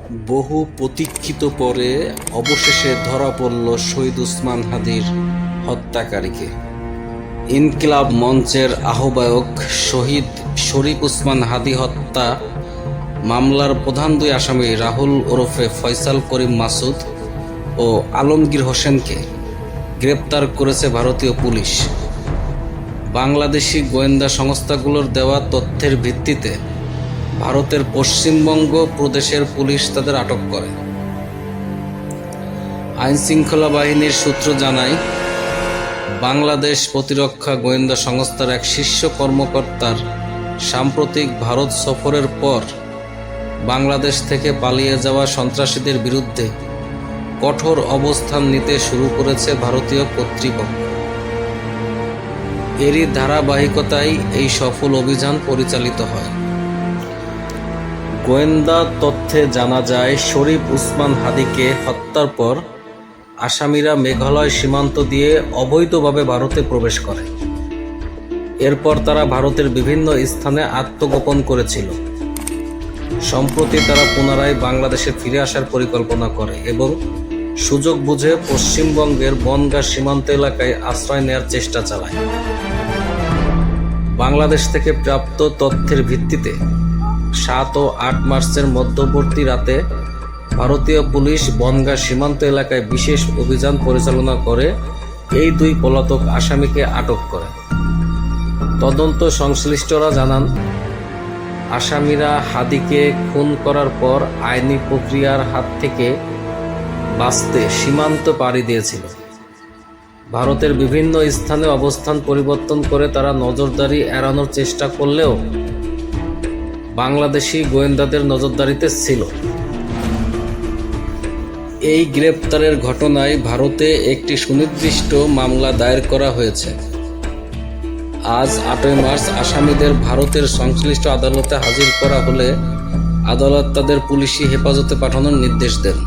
বহু প্রতীক্ষিত পরে অবশেষে ধরা পড়ল শহীদ ওসমান হাদির হত্যাকারীকে। ইনকিলাব মঞ্চের আহ্বায়ক শহীদ শরীফ ওসমান হাদি হত্যা মামলার প্রধান দুই আসামি রাহুল ওরফে ফয়সাল করিম মাসুদ ও আলমগীর হোসেনকে গ্রেপ্তার করেছে ভারতীয় পুলিশ। বাংলাদেশি গোয়েন্দা সংস্থাগুলোর দেওয়া তথ্যের ভিত্তিতে ভারতের পশ্চিমবঙ্গ প্রদেশের পুলিশ তাদের আটক করে। আইনশৃঙ্খলা বাহিনীর সূত্র জানায়, বাংলাদেশ প্রতিরক্ষা গোয়েন্দা সংস্থার এক শীর্ষ কর্মকর্তার সাম্প্রতিক ভারত সফরের পর বাংলাদেশ থেকে পালিয়ে যাওয়া সন্ত্রাসীদের বিরুদ্ধে কঠোর অবস্থান নিতে শুরু করেছে ভারতীয় কর্তৃপক্ষ। এরই ধারাবাহিকতায় এই সফল অভিযান পরিচালিত হয়। গোয়েন্দা তথ্যে জানা যায়, শরীফ ওসমান হাদিকে হত্যার পর আসামিরা মেঘালয় সীমান্ত দিয়ে অবৈধভাবে ভারতে প্রবেশ করে। এরপর তারা ভারতের বিভিন্ন স্থানে আত্মগোপন করেছিল। সম্প্রতি তারা পুনরায় বাংলাদেশে ফিরে আসার পরিকল্পনা করে এবং সুযোগ বুঝে পশ্চিমবঙ্গের বনগাঁ সীমান্ত এলাকায় আশ্রয় নেওয়ার চেষ্টা চালায়। বাংলাদেশ থেকে প্রাপ্ত তথ্যের ভিত্তিতে 7 ও 8 মার্চের মধ্যবর্তী রাতে ভারতীয় পুলিশ বনগাঁ সীমান্ত এলাকায় বিশেষ অভিযান পরিচালনা করে এই দুই পলাতক আসামিকে আটক করে। তদন্ত সংশ্লিষ্টরা জানান, আসামিরা হাদিকে খুন করার পর আইনি প্রক্রিয়ার হাত থেকে বাঁচতে সীমান্ত পাড়ি দিয়েছিল। ভারতের বিভিন্ন স্থানে অবস্থান পরিবর্তন করে তারা নজরদারি এড়ানোর চেষ্টা করলেও বাংলাদেশি গোয়েন্দাদের নজরদারিতে ছিল। এই গ্রেপ্তারের ঘটনায় ভারতে একটি সুনির্দিষ্ট মামলা দায়ের করা হয়েছে। আজ 8 মার্চ আসামিদের ভারতের সংশ্লিষ্ট আদালতে হাজির করা হলে আদালত তাদের পুলিশি হেফাজতে পাঠানোর নির্দেশ দেন।